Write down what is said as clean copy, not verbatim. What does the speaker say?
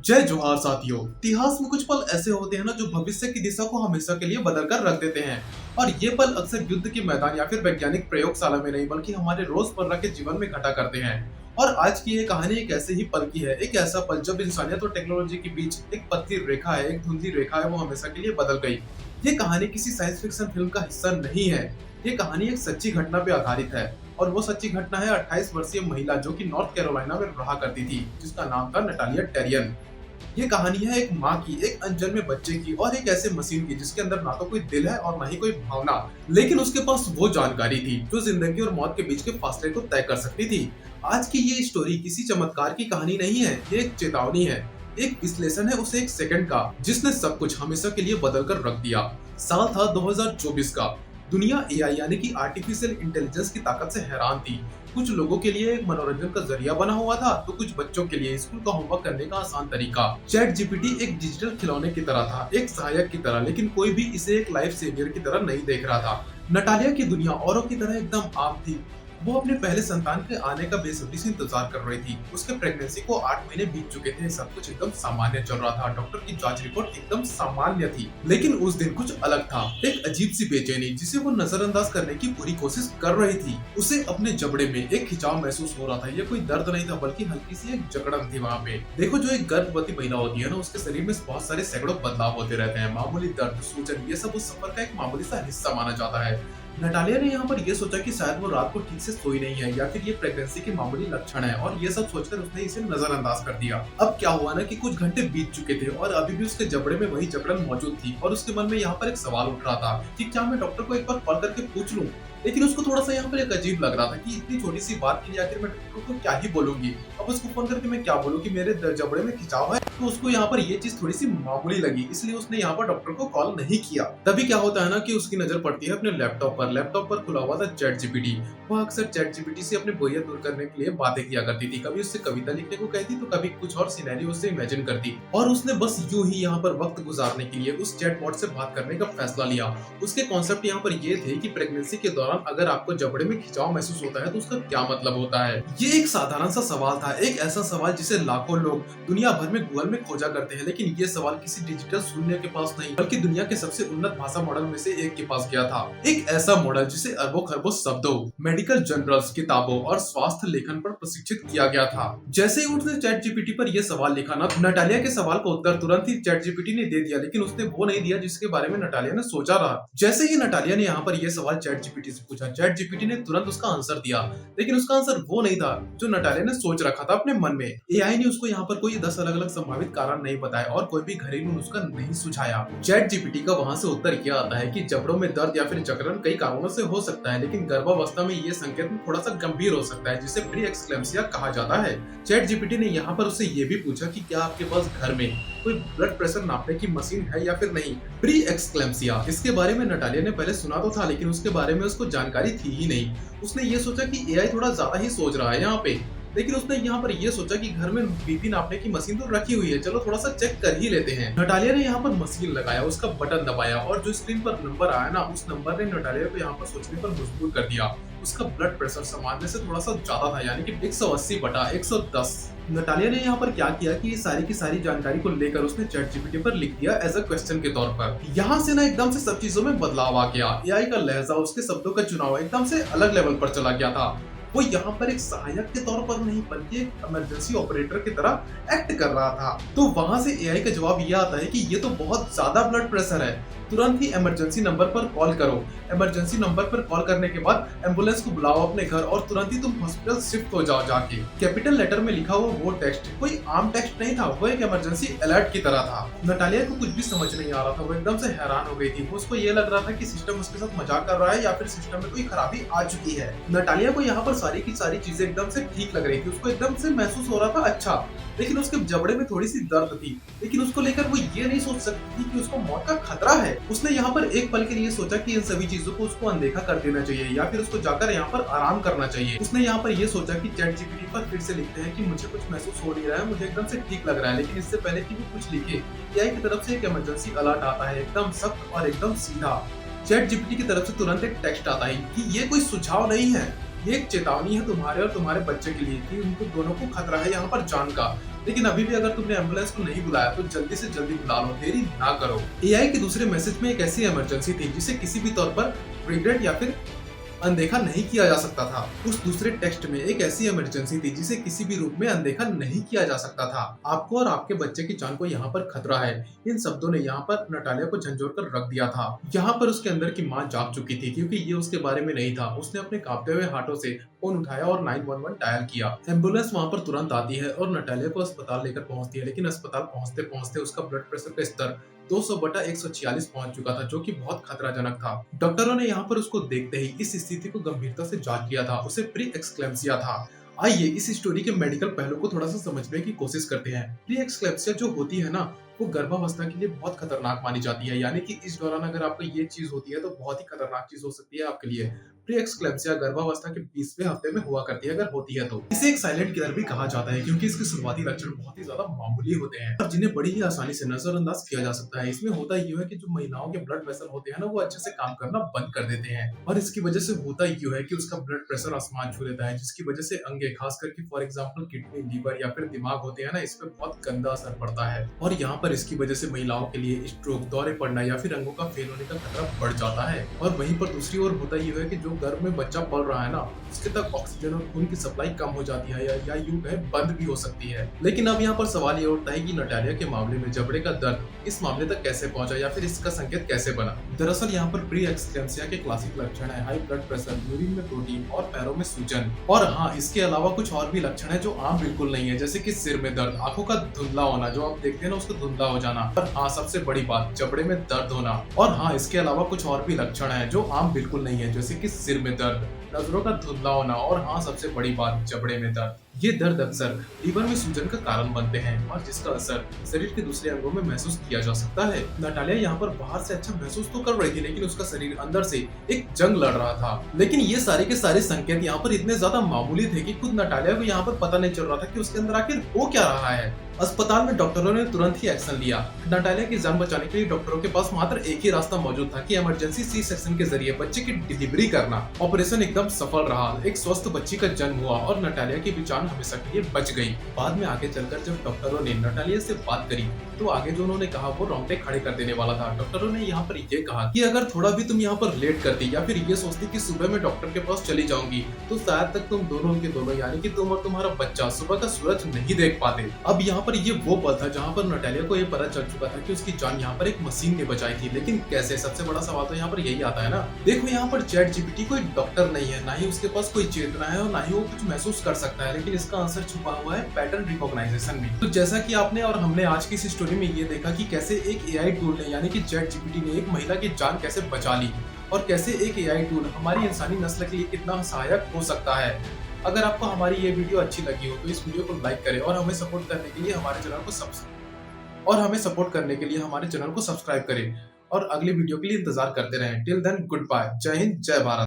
जय जोहार साथियों। इतिहास में कुछ पल ऐसे होते हैं ना जो भविष्य की दिशा को हमेशा के लिए बदल कर रख देते हैं। और ये पल अक्सर युद्ध के मैदान या फिर वैज्ञानिक प्रयोगशाला में नहीं बल्कि हमारे रोजमर्रा के जीवन में घटा करते हैं। और आज की ये कहानी एक ऐसे ही पल की है, एक ऐसा पल जब इंसानियत और टेक्नोलॉजी के बीच एक पतली रेखा है, एक धुंधली रेखा है, वो हमेशा के लिए बदल गई। ये कहानी किसी साइंस फिक्शन फिल्म का हिस्सा नहीं है। ये कहानी एक सच्ची घटना पे आधारित है। और वो सच्ची घटना है 28 वर्षीय महिला जो कि नॉर्थ कैरोलिना में रहा करती थी, जिसका नाम था नटालिया टेरियन। ये कहानी है एक माँ की, एक अनजन्मे बच्चे की और एक ऐसे मशीन की जिसके अंदर ना तो कोई दिल है और ना ही कोई भावना, लेकिन उसके पास वो जानकारी थी जो जिंदगी और मौत के बीच के फासले को तय कर सकती थी। आज की ये स्टोरी किसी चमत्कार की कहानी नहीं है, ये एक चेतावनी है, एक विश्लेषण है उस एक सेकंड का जिसने सब कुछ हमेशा के लिए बदल कर रख दिया। साल था 2024 का। दुनिया एआई यानी कि आर्टिफिशियल इंटेलिजेंस की ताकत से हैरान थी। कुछ लोगों के लिए एक मनोरंजन का जरिया बना हुआ था, तो कुछ बच्चों के लिए स्कूल का होमवर्क करने का आसान तरीका। चैट जीपीटी एक डिजिटल खिलौने की तरह था, एक सहायक की तरह, लेकिन कोई भी इसे एक लाइफ सेवियर की तरह नहीं देख रहा था। नटालिया की दुनिया औरों की तरह एकदम आम थी। वो अपने पहले संतान के आने का बेसब्री से इंतजार कर रही थी। उसके प्रेगनेंसी को 8 महीने बीत चुके थे, सब कुछ एकदम सामान्य चल रहा था। डॉक्टर की जांच रिपोर्ट एकदम सामान्य थी, लेकिन उस दिन कुछ अलग था। एक अजीब सी बेचैनी जिसे वो नजरअंदाज करने की पूरी कोशिश कर रही थी। उसे अपने जबड़े में एक खिंचाव महसूस हो रहा था। ये कोई दर्द नहीं था बल्कि हल्की सी एक जकड़न थी वहाँ पे। देखो, जो एक गर्भवती महिला होती है ना, उसके शरीर में बहुत सारे सैकड़ों बदलाव होते रहते हैं। मामूली दर्द, सूजन, ये सब उस सफर का एक मामूली सा हिस्सा माना जाता है। नटालिया ने यहाँ पर ये सोचा कि शायद वो रात को ठीक से सोई नहीं है या फिर ये प्रेगनेंसी के मामूली लक्षण है, और ये सब सोचकर उसने इसे नजरअंदाज कर दिया। अब क्या हुआ ना कि कुछ घंटे बीत चुके थे और अभी भी उसके जबड़े में वही जकड़न मौजूद थी, और उसके मन में यहाँ पर एक सवाल उठ रहा था कि क्या मैं डॉक्टर को एक बार कॉल करके पूछ लूं। लेकिन उसको थोड़ा सा यहाँ पर एक अजीब लग रहा था कि इतनी छोटी सी बात के लिए आखिर मैं डॉक्टर को क्या ही बोलूंगी। अब उसको फोन करके मैं क्या बोलूँ कि मेरे जबड़े में खिंचाव है। तो उसको यहाँ पर ये चीज थोड़ी सी मामूली लगी, इसलिए उसने यहाँ पर डॉक्टर को कॉल नहीं किया। तभी क्या होता है ना कि उसकी नजर पड़ती है अपने लैपटॉप पर। लैपटॉप पर खुला हुआ था चैट जीपीटी। वो अक्सर चैट जीपीटी से अपने बोरियत दूर करने के लिए बातें किया करती थी। कभी उससे कविता लिखने को कहती तो कभी कुछ और सिनेरियो उससे इमेजिन करती। और उसने बस यूं ही यहाँ पर वक्त गुजारने के लिए उस चैटबॉट से बात करने का फैसला लिया। उसके कॉन्सेप्ट यहाँ पर ये थे कि प्रेगनेंसी के दौरान अगर आपको जबड़े में खिंचाव महसूस होता है तो उसका क्या मतलब होता है। ये एक साधारण सा सवाल था, एक ऐसा सवाल जिसे लाखों लोग दुनिया भर में गूगल में खोजा करते हैं, लेकिन ये सवाल किसी डिजिटल शून्य के पास नहीं बल्कि दुनिया के सबसे उन्नत भाषा मॉडल में से एक के पास गया था। एक ऐसा मॉडल जिसे अरबों खरबों शब्दों, मेडिकल जर्नल्स, किताबों और स्वास्थ्य लेखन पर प्रशिक्षित किया गया था। जैसे ही उसने चैट जीपीटी पर यह सवाल लिखा ना, नटालिया के सवाल का उत्तर तुरंत ही चैट जीपीटी ने दे दिया, लेकिन उसने वो नहीं दिया जिसके बारे में नटालिया ने सोचा रहा। जैसे ही नटालिया ने यहाँ पर यह सवाल चैट जीपीटी से पूछा, चैट जीपीटी ने तुरंत उसका आंसर दिया, लेकिन उसका आंसर वो नहीं था जो नटालिया ने सोच रखा था अपने मन में। एआई ने उसको यहाँ पर कोई 10 अलग अलग संभावित कारण नहीं बताए और कोई भी घरेलू नुस्खा नहीं सुझाया। चैट जीपीटी का वहाँ से उत्तर क्या आता है कि जबड़ों में दर्द या फिर जकड़न कई कारणों से हो सकता है, लेकिन गर्भावस्था में ये संकेत थोड़ा सा गंभीर हो सकता है, जिसे प्री एक्सक्लेम्सिया कहा जाता है। चैट जीपीटी ने यहाँ पर उससे ये भी पूछा कि क्या आपके पास घर में कोई ब्लड प्रेशर नापने की मशीन है या फिर नहीं। प्री एक्सक्लेम्सिया, इसके बारे में नटालिया ने पहले सुना तो था, लेकिन उसके बारे में उसको जानकारी थी ही नहीं। उसने ये सोचा कि एआई थोड़ा ज्यादा ही सोच रहा है यहाँ पे, लेकिन उसने यहाँ पर ये सोचा कि घर में बीपी नापने की मशीन तो रखी हुई है, चलो थोड़ा सा चेक कर ही लेते हैं। नटालिया ने यहाँ पर मशीन लगाया, उसका बटन दबाया और जो स्क्रीन पर नंबर आया ना, उस नंबर ने नटालिया को यहाँ पर सोचने पर मजबूर कर दिया। उसका ब्लड प्रेशर सामान्य से थोड़ा सा ज्यादा था, यानी कि 180/110। नटालिया ने यहाँ पर क्या किया कि ये सारी की सारी जानकारी को लेकर उसने चैट जीपीटी पर लिख दिया एज अ क्वेश्चन के तौर पर। यहाँ से ना एकदम से सब चीजों में बदलाव आ गया। एआई का लहजा, उसके शब्दों का चुनाव एकदम से अलग लेवल पर चला गया था। वो यहाँ पर एक सहायक के तौर पर नहीं बल्कि एक इमरजेंसी ऑपरेटर की तरह एक्ट कर रहा था। तो वहाँ से एआई का जवाब ये आता है कि ये तो बहुत ज्यादा ब्लड प्रेशर है, तुरंत ही इमरजेंसी नंबर पर कॉल करो। इमरजेंसी नंबर पर कॉल करने के बाद एम्बुलेंस को बुलाओ अपने घर और तुरंत ही तुम हॉस्पिटल शिफ्ट हो जाओ जाके। कैपिटल लेटर में लिखा हुआ वो टेक्स्ट कोई आम टेक्स्ट नहीं था, वो एक इमरजेंसी अलर्ट की तरह था। नटालिया को कुछ भी समझ नहीं आ रहा था, वो एकदम से हैरान हो गई थी। उसको ये लग रहा था कि सिस्टम उसके साथ मजाक कर रहा है या फिर सिस्टम में कोई खराबी आ चुकी है। नटालिया को यहाँ पर सारी की सारी चीजें एकदम से ठीक लग रही थी, उसको एकदम से महसूस हो रहा था अच्छा, लेकिन उसके जबड़े में थोड़ी सी दर्द थी। लेकिन उसको लेकर वो ये नहीं सोच सकती कि उसको मौत का खतरा है। उसने यहाँ पर एक पल के लिए सोचा कि इन सभी चीजों को उसको अनदेखा कर देना चाहिए या फिर उसको जाकर यहाँ पर आराम करना चाहिए। उसने यहाँ पर ये सोचा कि चैट जीपीटी पर फिर से लिखते हैं कि मुझे कुछ महसूस हो नहीं रहा है, मुझे एकदम से ठीक लग रहा है। लेकिन इससे पहले कि वो कुछ लिखे, एआई की तरफ से एक इमरजेंसी अलर्ट आता है, एकदम सख्त और एकदम सीधा। चैट जीपीटी की तरफ से तुरंत एक टेक्स्ट आता है कि ये कोई सुझाव नहीं है, ये एक चेतावनी है तुम्हारे और तुम्हारे बच्चे के लिए कि उनको दोनों को खतरा है यहाँ पर जान का। लेकिन अभी भी अगर तुमने एम्बुलेंस को नहीं बुलाया तो जल्दी से जल्दी बुला लो, देरी ना करो। एआई के दूसरे मैसेज में एक ऐसी इमरजेंसी थी जिसे किसी भी तौर पर ट्रिगर्ड या फिर अनदेखा नहीं किया जा सकता था। उस दूसरे टेक्स्ट में एक ऐसी इमरजेंसी थी जिसे किसी भी रूप में अनदेखा नहीं किया जा सकता था। आपको और आपके बच्चे की जान को यहाँ पर खतरा है। इन शब्दों ने यहाँ पर नटालिया को झंझोर कर रख दिया था। यहाँ पर उसके अंदर की माँ जाग चुकी थी क्योंकि ये उसके बारे में नहीं था। उसने अपने कांपते हुए हाथों से फोन उठाया और 911 डायल किया। एम्बुलेंस वहाँ पर तुरंत आती है और नटालिया को अस्पताल लेकर पहुंचती है, लेकिन अस्पताल पहुंचते पहुंचते उसका ब्लड प्रेशर का स्तर 200/146 पहुंच चुका था, जो कि बहुत खतराजनक था। डॉक्टरों ने यहाँ पर उसको देखते ही इस स्थिति को गंभीरता से जांच लिया था। उसे प्री एक्सक्लेम्सिया था। आइए इस स्टोरी के मेडिकल पहलू को थोड़ा सा समझने की कोशिश करते हैं। प्री एक्सक्लेम्सिया जो होती है ना, वो गर्भावस्था के लिए बहुत खतरनाक मानी जाती है। यानी कि इस दौरान अगर आपको ये चीज होती है तो बहुत ही खतरनाक चीज हो सकती है आपके लिए। प्री एक्सक्लेम्सिया गर्भावस्था के 20वें हफ्ते में हुआ करती है अगर होती है तो। इसे एक साइलेंट किलर भी कहा जाता है क्योंकि इसके शुरुआती लक्षण बहुत ही ज्यादा मामूली होते हैं और जिन्हें बड़ी ही आसानी से नजरअंदाज किया जा सकता है। इसमें होता ये है कि जो महिलाओं के ब्लड वेसल होते हैं ना, वो अच्छे से काम करना बंद कर देते हैं और इसकी वजह से होता ये है कि उसका ब्लड प्रेशर आसमान छू लेता है, जिसकी वजह से अंगे खास करके फॉर एग्जाम्पल किडनी, लीवर या फिर दिमाग होते हैं ना, इस पे बहुत गंदा असर पड़ता है। और यहाँ पर इसकी वजह से महिलाओं के लिए स्ट्रोक, दौरे पड़ना या फिर अंगों का फेल होने का खतरा बढ़ जाता है। और वहीं पर दूसरी ओर होता ये है कि जो गर्भ में बच्चा पल रहा है ना, उसके तक ऑक्सीजन और खून की सप्लाई कम हो जाती है या यूं कहे बंद भी हो सकती है। लेकिन अब यहाँ पर सवाल ये उठता है कि नटालिया के मामले में जबड़े का दर्द इस मामले तक कैसे पहुंचा या फिर इसका संकेत कैसे बना। दरअसल यहाँ पर प्री एक्सक्लेम्सिया के क्लासिक लक्षण है हाई ब्लड प्रेशर, यूरिन में प्रोटीन और पैरों में सूजन। और हाँ, इसके अलावा कुछ और भी लक्षण है जो आम बिल्कुल नहीं है, जैसे कि सिर में दर्द, आंखों का धुंधला होना, जो आप देखते हैं ना उसको धुंधला हो जाना, और हाँ सबसे बड़ी बात जबड़े में दर्द होना। और हाँ, इसके अलावा कुछ और भी लक्षण है जो आम बिल्कुल नहीं है, जैसे कि सिर में दर्द, नजरों का धुंधला होना और हाँ सबसे बड़ी बात जबड़े में दर्द। ये दर्द अक्सर लीवर में सूजन का कारण बनते हैं और जिसका असर शरीर के दूसरे अंगों में महसूस किया जा सकता है। नटालिया यहाँ पर बाहर से अच्छा महसूस तो कर रही थी, लेकिन उसका शरीर अंदर से एक जंग लड़ रहा था। लेकिन ये सारे के सारे संकेत यहाँ पर इतने ज्यादा मामूली थे कि खुद नटालिया को यहाँ पर पता नहीं चल रहा था कि उसके अंदर आखिर हो क्या रहा है। अस्पताल में डॉक्टरों ने तुरंत ही एक्शन लिया। नटालिया की जान बचाने के लिए डॉक्टरों के पास मात्र एक ही रास्ता मौजूद था कि इमरजेंसी सी सेक्शन के जरिए बच्चे की डिलीवरी करना। ऑपरेशन एकदम सफल रहा, एक स्वस्थ बच्ची का जन्म हुआ और नटालिया की भी जान हमेशा के लिए बच गई। बाद में आगे चलकर जब डॉक्टरों ने नटालिया से बात करी तो आगे जो उन्होंने कहा वो रोंगटे खड़े कर देने वाला था। डॉक्टरों ने यहाँ पर ये कहा कि अगर थोड़ा भी तुम यहाँ पर लेट करती या फिर ये सोचती कि सुबह में डॉक्टर के पास चली जाऊंगी तो शायद तक तुम दोनों के दोनों यानी कि तुम और तुम्हारा बच्चा सुबह का सूरज नहीं देख पाते। अब यहाँ पर ये वो पल था जहाँ पर नटालिया को ये पता चल चुका था कि उसकी जान यहाँ पर एक मशीन ने बचाई थी। लेकिन कैसे? सबसे बड़ा सवाल तो यहाँ पर यही आता है ना। देखो यहाँ पर चैट जीपीटी कोई डॉक्टर नहीं है, ना ही उसके पास कोई चेतना है और ना ही वो कुछ महसूस कर सकता है, लेकिन इसका आंसर छुपा हुआ है पैटर्न रिकॉग्नाइजेशन में। तो जैसा कि आपने और हमने आज की इस स्टोरी में ये देखा कि कैसे एक एआई टूल ने यानी कि चैट जीपीटी ने एक महिला की जान कैसे बचा ली और कैसे एक एआई टूल हमारी इंसानी नस्ल के लिए कितना सहायक हो सकता है। अगर आपको हमारी ये वीडियो अच्छी लगी हो तो इस वीडियो को लाइक करें और हमें सपोर्ट करने के लिए हमारे चैनल को सब्सक्राइब करें और अगली वीडियो के लिए इंतजार करते रहें। टिल देन गुड बाय, जय हिंद, जय भारत।